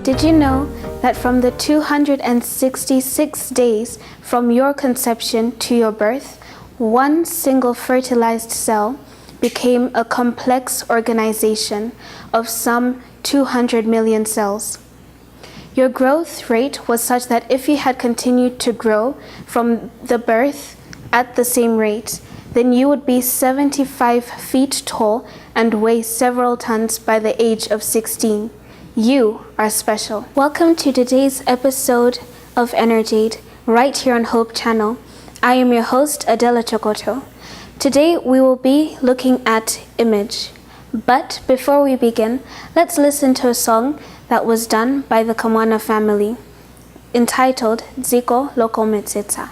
Did you know that from the 266 days from your conception to your birth, one single fertilized cell became a complex organization of some 200 million cells? Your growth rate was such that if you had continued to grow from the birth at the same rate, then you would be 75 feet tall and weigh several tons by the age of 16. You are special. Welcome to today's episode of Energ-Aid, right here on Hope Channel. I am your host, Adela Chokoto. Today we will be looking at image. But before we begin, let's listen to a song that was done by the Kamwana family, entitled Ziko Loko Metsetsa.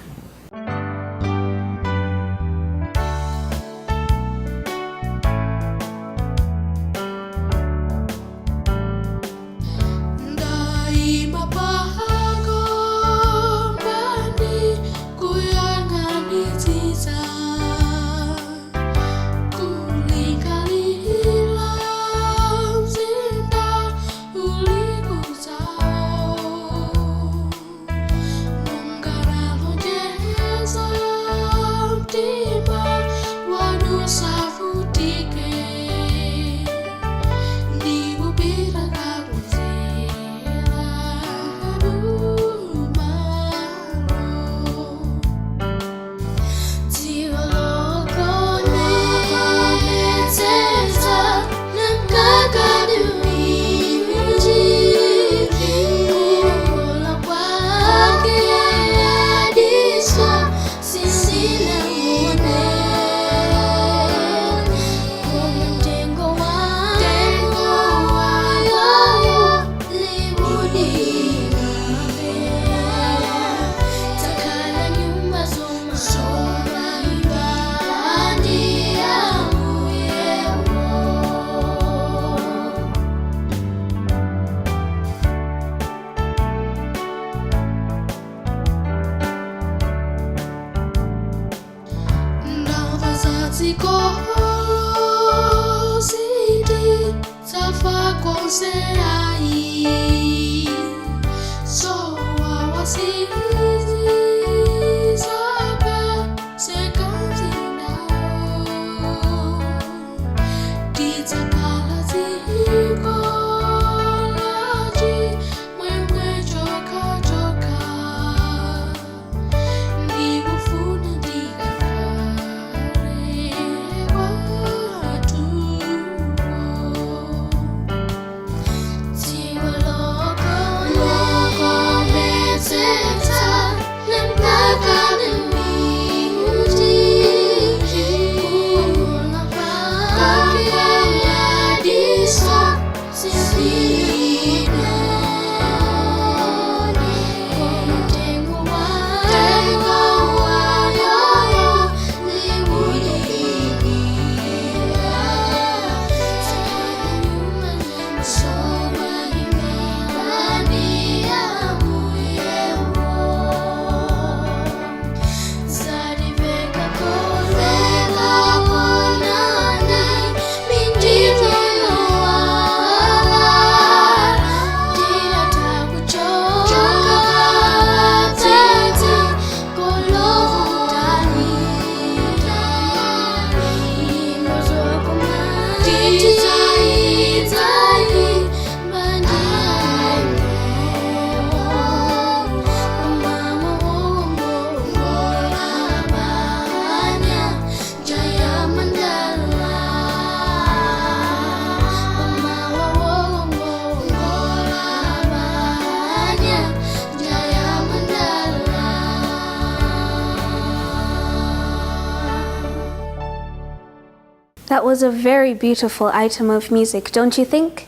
That was a very beautiful item of music, don't you think?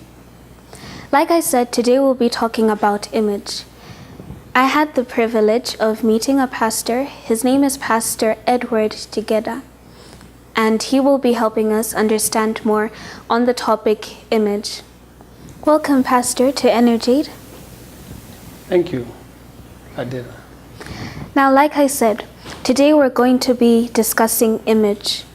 Like I said, today we'll be talking about image. I had the privilege of meeting a pastor. His name is Pastor Edward Chigeda, and he will be helping us understand more on the topic image. Welcome, Pastor, to Energ-Aid. Thank you, Adela. Now, like I said, today we're going to be discussing image.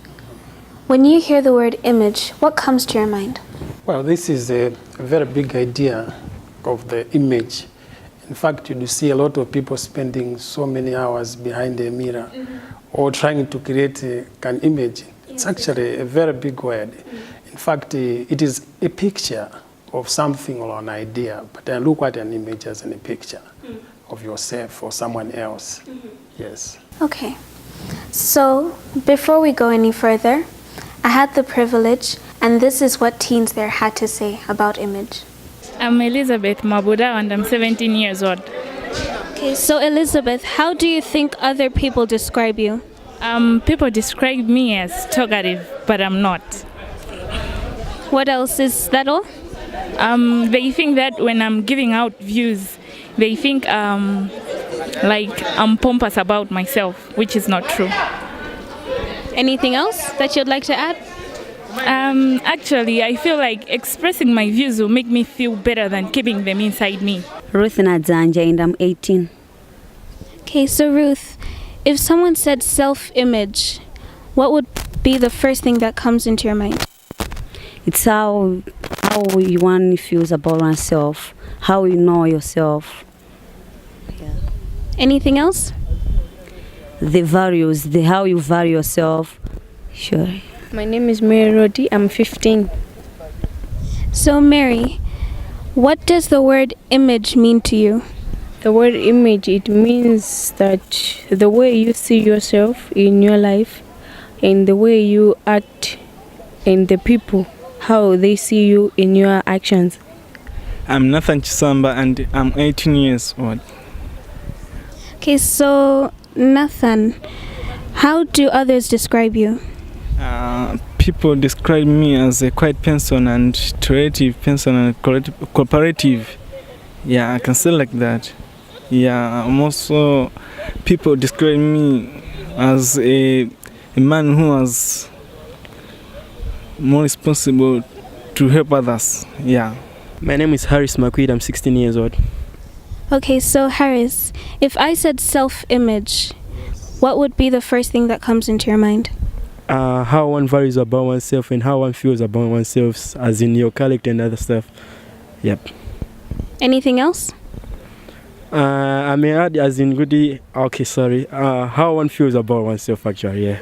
When you hear the word image, what comes to your mind? Well, this is a very big idea of the image. In fact, you see a lot of people spending so many hours behind a mirror or trying to create an image. It's actually a very big word. In fact, it is a picture of something or an idea, but then look at an image as a picture of yourself or someone else. Yes. Okay. So, before we go any further, I had the privilege, and this is what teens there had to say about image. I'm Elizabeth Mabuda and I'm 17 years old. Okay, so Elizabeth, how do you think other people describe you? People describe me as talkative, but I'm not. What else? Is that all? They think that when I'm giving out views, they think like I'm pompous about myself, which is not true. Anything else that you'd like to add? Actually, I feel like expressing my views will make me feel better than keeping them inside me. Ruth Nadzanja, and I'm 18. Okay, so Ruth, if someone said self-image, what would be the first thing that comes into your mind? It's how one feels about oneself, how you know yourself. Yeah. Anything else? The values, how you value yourself. Sure. My name is Mary Rodi. I'm 15. So Mary, what does the word image mean to you? The word image, it means that the way you see yourself in your life and the way you act and the people, how they see you in your actions. I'm Nathan Chisamba and I'm 18 years old. Okay, so Nathan, how do others describe you? People describe me as a quiet person and creative person and cooperative. Yeah, I can say like that. Yeah, also people describe me as a man who is more responsible to help others. Yeah. My name is Harris Makwid. I'm 16 years old. Okay, so Harris, if I said self-image, what would be the first thing that comes into your mind? How one values about oneself and how one feels about oneself, as in your character and other stuff. Yep. Anything else? I may add as in goodie. Okay, sorry. How one feels about oneself, actually. Yeah.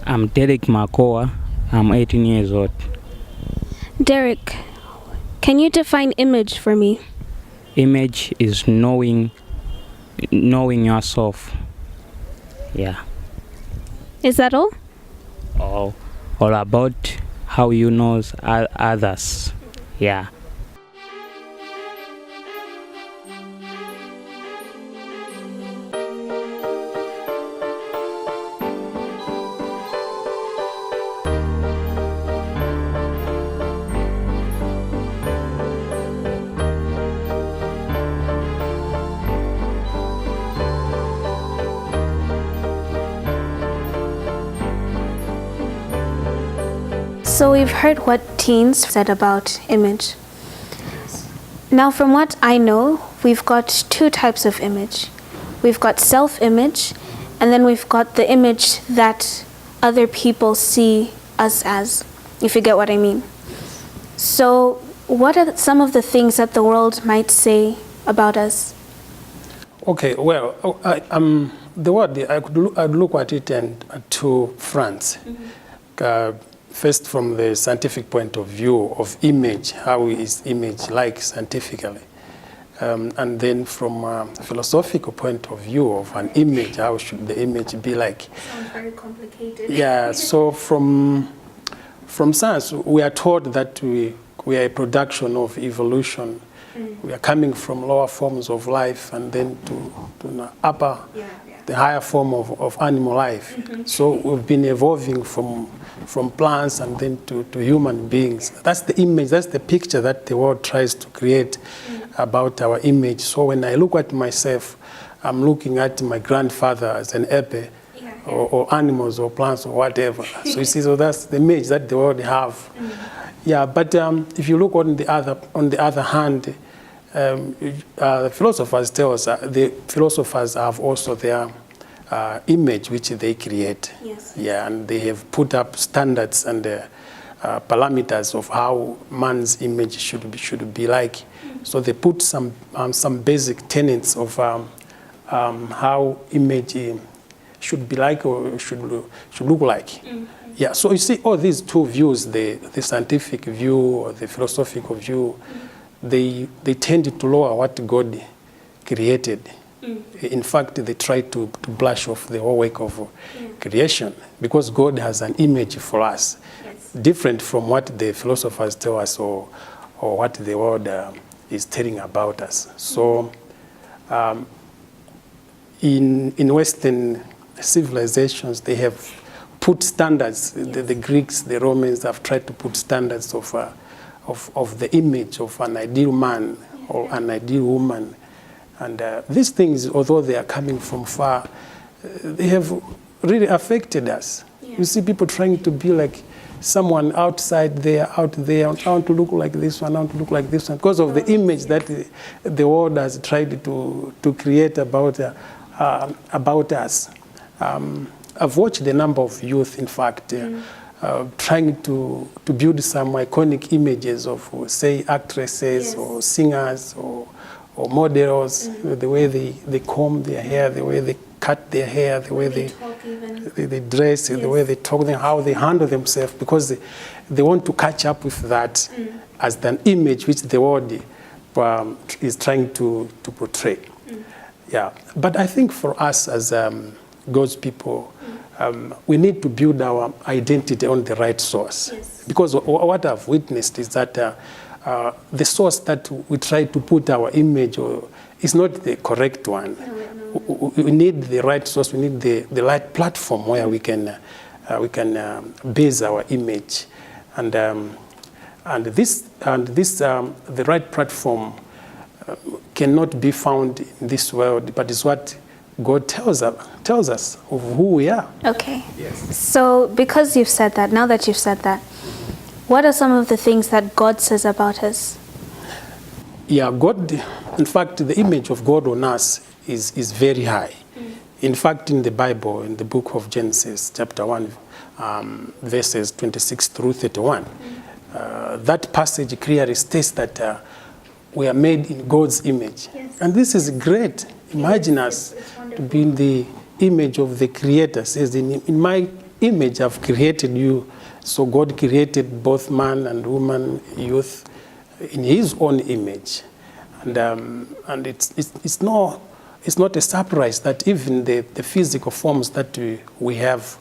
I'm Derek Makoa. I'm 18 years old. Derek, can you define image for me? Image is knowing yourself. Yeah. Is that all? All about how you know others. Yeah. So we've heard what teens said about image. Now from what I know, we've got two types of image. We've got self-image, and then we've got the image that other people see us as, if you get what I mean. So what are some of the things that the world might say about us? Okay, well, the word, I'd look at it and to France. First, from the scientific point of view of image, how is image like scientifically? And then from a philosophical point of view of an image, how should the image be like? Sounds very complicated. Yeah, so from science, we are taught that we are a production of evolution. We are coming from lower forms of life and then to the upper, the higher form of animal life. So we've been evolving from plants and then to human beings. That's the image, that's the picture that the world tries to create about our image. So when I look at myself, I'm looking at my grandfather as an epe, or animals or plants or whatever. So you see, so that's the image that the world have. Yeah, but if you look on the other hand, the philosophers tell us the philosophers have also their image which they create. Yes. Yeah, and they have put up standards and parameters of how man's image should be like. So they put some basic tenets of how image should be like or should look like. Yeah, so you see all these two views, the scientific view or the philosophical view, they tend to lower what God created. In fact, they try to brush off the whole work of creation, because God has an image for us, different from what the philosophers tell us or what the world is telling about us. So in Western civilizations, they have put standards. The Greeks, the Romans have tried to put standards of the image of an ideal man or an ideal woman. And these things, although they are coming from far, they have really affected us. You see people trying to be like someone outside there, out there. I want to look like this one, I want to look like this one, because of the image that the world has tried to create about us. I've watched a number of youth, in fact, trying to build some iconic images of, say, actresses or singers or models, the way they comb their hair, the way they cut their hair, the way they dress, the way they talk, how they handle themselves, because they want to catch up with that as an image which the world is trying to portray. Yeah, but I think for us as God's people, we need to build our identity on the right source. Because what I've witnessed is that the source that we try to put our image is not the correct one. We need the right source. We need the right platform where we can base our image, and the right platform cannot be found in this world, but is what God tells us of who we are. Okay. Yes. So because you've said that, now that you've said that, what are some of the things that God says about us? Yeah, God, in fact, the image of God on us is very high. In fact, in the Bible, in the book of Genesis, chapter 1, verses 26 through 31, that passage clearly states that we are made in God's image. And this is great. Imagine us to be in the image of the Creator. It says, in my image I've created you. So God created both man and woman, youth, in His own image. And it's not a surprise that even the physical forms that we have,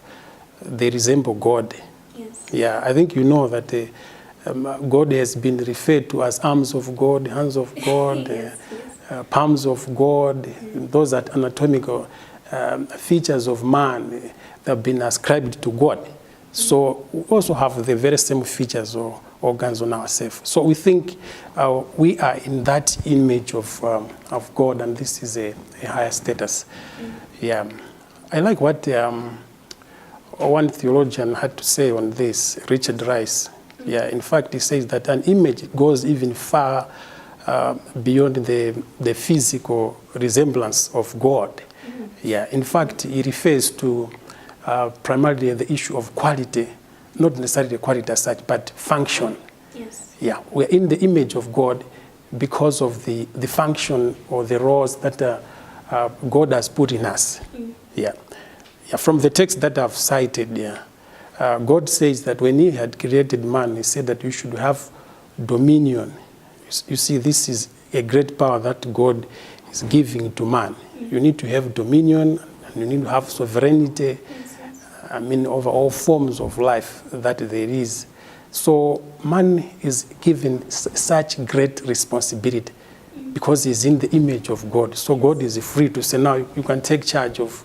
they resemble God. Yeah, I think you know that God has been referred to as arms of God, hands of God, palms of God. Those are anatomical features of man that have been ascribed to God. So we also have the very same features or organs on ourselves. So we think we are in that image of God, and this is a higher status. Yeah, I like what one theologian had to say on this, Richard Rice. Yeah, in fact, he says that an image goes even far beyond the physical resemblance of God. Yeah, in fact, he refers to primarily the issue of quality, not necessarily quality as such, but function. Yeah, we're in the image of God because of the function or the roles that God has put in us. Yeah, from the text that I've cited, God says that when He had created man, He said that you should have dominion. You see, this is a great power that God is giving to man. You need to have dominion, and you need to have sovereignty, over all forms of life that there is. So man is given such great responsibility because he's in the image of God. So God is free to say, now you can take charge of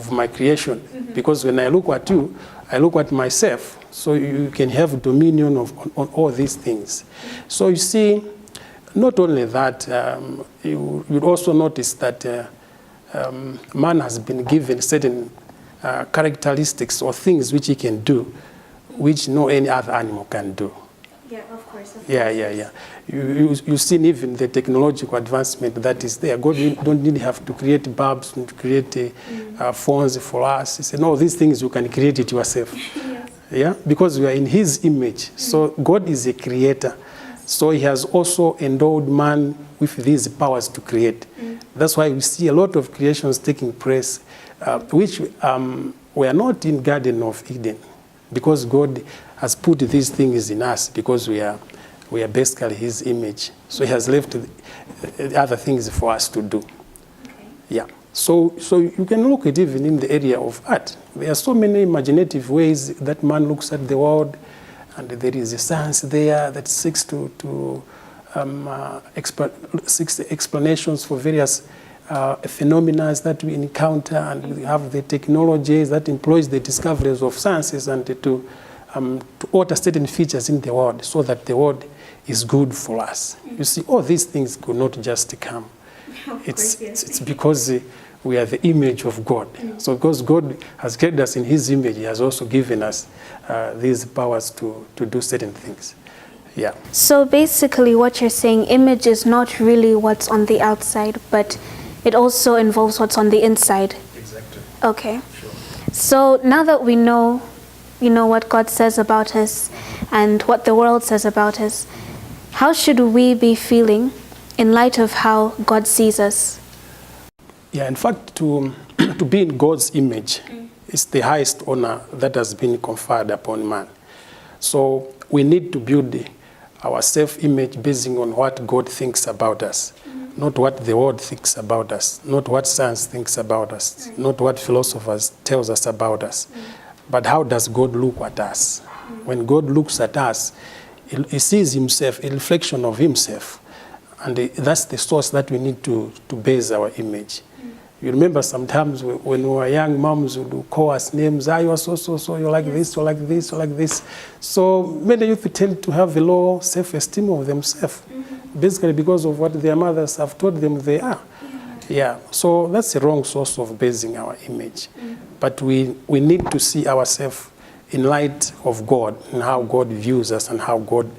my creation. Because when I look at you, I look at myself. So you can have dominion on all these things. So you see, not only that, you'd also notice that man has been given certain characteristics or things which he can do, which no any other animal can do. Yeah, of course. Yeah. You've seen even the technological advancement that is there. God don't need have to create bulbs, to create phones for us. He said, no, these things you can create it yourself. Yeah, because we are in His image. So God is a creator. So he has also endowed man with these powers to create. That's why we see a lot of creations taking place, which were not in Garden of Eden, because God has put these things in us, because we are basically his image. So he has left the other things for us to do. Yeah. So you can look at even in the area of art. There are so many imaginative ways that man looks at the world, and there is a science there that seeks to seeks explanations for various phenomena that we encounter, and we have the technologies that employs the discoveries of sciences and to alter certain features in the world so that the world is good for us. You see, all these things could not just come. It's because we are the image of God. So because God has created us in his image, he has also given us these powers to do certain things. Yeah. So basically what you're saying, image is not really what's on the outside, but it also involves what's on the inside. Exactly. Okay. Sure. So now that we know, what God says about us and what the world says about us, how should we be feeling in light of how God sees us? Yeah, in fact, to be in God's image is the highest honor that has been conferred upon man. So we need to build our self-image based on what God thinks about us, not what the world thinks about us, not what science thinks about us, not what philosophers tells us about us, but how does God look at us? When God looks at us, he sees himself, a reflection of himself, and that's the source that we need to base our image. You remember sometimes when we were young, moms would call us names. You are so, you're like this, you're like this, you're like this. So many youth tend to have a low self-esteem of themselves, basically because of what their mothers have told them they are. Yeah, so that's the wrong source of basing our image. But we need to see ourselves in light of God and how God views us and how God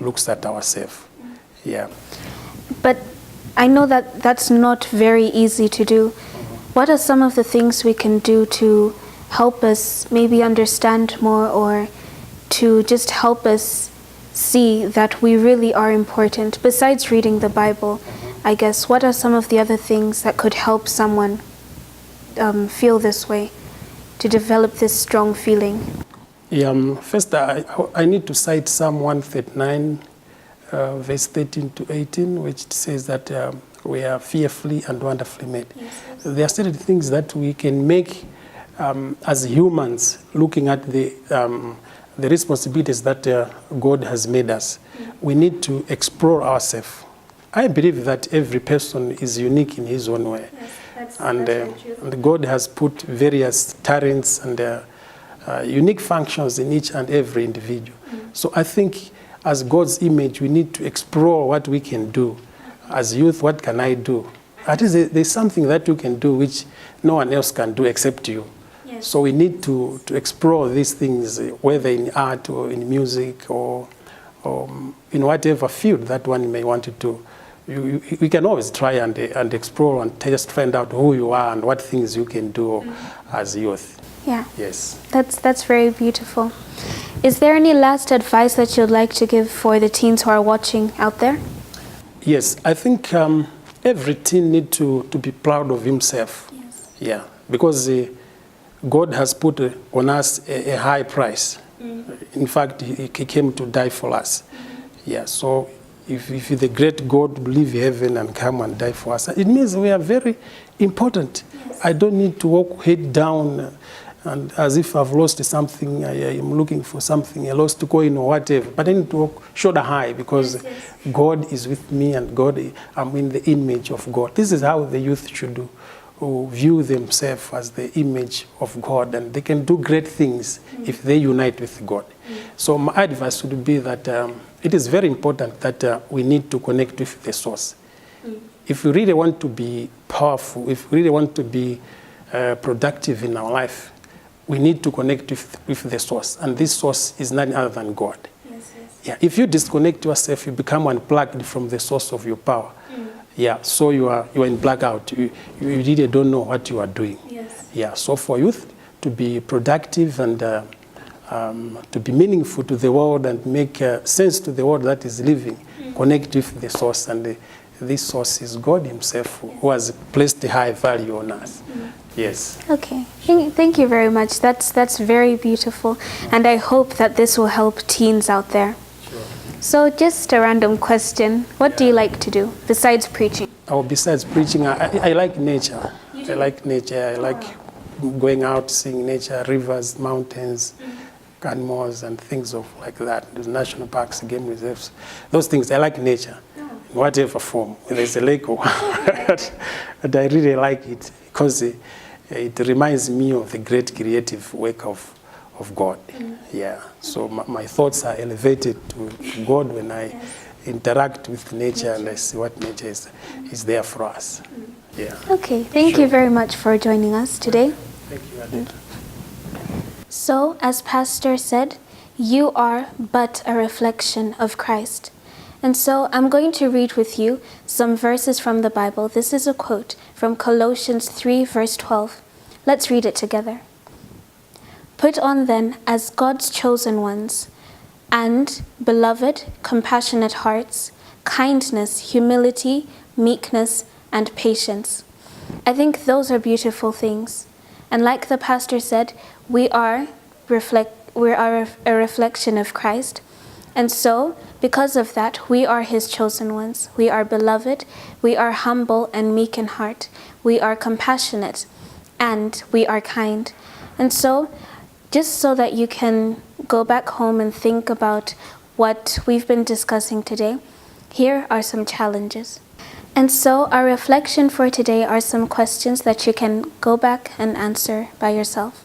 looks at ourselves. Yeah. But I know that that's not very easy to do. What are some of the things we can do to help us maybe understand more, or to just help us see that we really are important? Besides reading the Bible, I guess, what are some of the other things that could help someone feel this way, to develop this strong feeling? Yeah, first I need to cite Psalm 139, verse 13 to 18, which says that we are fearfully and wonderfully made. Yes. There are certain things that we can make as humans, looking at the responsibilities that God has made us. We need to explore ourselves. I believe that every person is unique in his own way. Yes, and God has put various talents and unique functions in each and every individual. So I think as God's image, we need to explore what we can do. As youth, what can I do? At least there's something that you can do which no one else can do except you. Yes. So we need to explore these things, whether in art or in music or in whatever field that one may want to do. We can always try and explore and just find out who you are and what things you can do as youth. Yeah. Yes. That's very beautiful. Is there any last advice that you'd like to give for the teens who are watching out there? Yes, I think every teen needs to be proud of himself. Yes. Yeah, because God has put on us a high price. In fact, he came to die for us. Yeah, so if the great God will leave heaven and come and die for us, it means we are very important. Yes. I don't need to walk head down and as if I've lost something, I am looking for something, a lost coin or whatever. But I need to walk shoulder high because God is with me and I'm in the image of God. This is how the youth should do, who view themselves as the image of God, and they can do great things if they unite with God. So my advice would be that it is very important that we need to connect with the source. If we really want to be powerful, if we really want to be productive in our life, we need to connect with the source, and this source is none other than God. Yes, yes. Yeah, if you disconnect yourself, you become unplugged from the source of your power. Yeah, so you are in blackout. You really don't know what you are doing. Yes. Yeah, so for youth to be productive and to be meaningful to the world and make sense to the world that is living, connect with the source, and this source is God himself, who has placed a high value on us. Yes. Okay, thank you very much. That's very beautiful, and I hope that this will help teens out there. So just a random question, what do you like to do besides preaching? Oh, besides preaching, I like nature. I like nature. I like going out, seeing nature, rivers, mountains, animals, and things of like that. The national parks, game reserves, those things. I like nature, in whatever form. Whether it's a lake or and I really like it because it reminds me of the great creative work of God. Yeah. So my thoughts are elevated to God when I interact with nature and I see what nature is there for us. Yeah. Okay, thank you very much for joining us today. Thank you, Adele. So, as Pastor said, you are but a reflection of Christ. And so I'm going to read with you some verses from the Bible. This is a quote from Colossians 3, verse 12. Let's read it together. Put on then as God's chosen ones, and beloved, compassionate hearts, kindness, humility, meekness, and patience. I think those are beautiful things. And like the pastor said, we are a reflection of Christ. And so, because of that, we are his chosen ones. We are beloved, we are humble and meek in heart, we are compassionate, and we are kind. And so, just so that you can go back home and think about what we've been discussing today, here are some challenges. And so our reflection for today are some questions that you can go back and answer by yourself.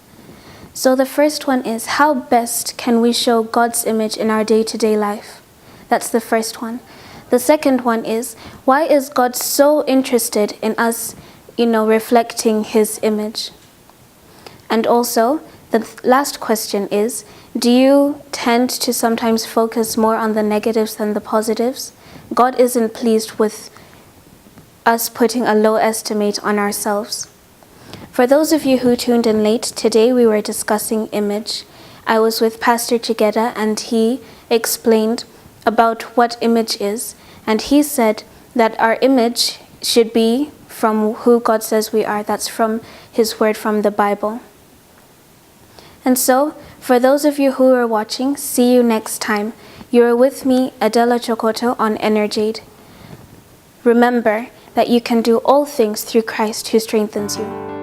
So the first one is, how best can we show God's image in our day-to-day life? That's the first one. The second one is, why is God so interested in us, reflecting his image? And also, the last question is, do you tend to sometimes focus more on the negatives than the positives? God isn't pleased with us putting a low estimate on ourselves. For those of you who tuned in late, today we were discussing image. I was with Pastor Chigeda and he explained about what image is. And he said that our image should be from who God says we are. That's from his word from the Bible. And so, for those of you who are watching, see you next time. You are with me, Adela Chokoto, on Energ-Aid. Remember that you can do all things through Christ who strengthens you.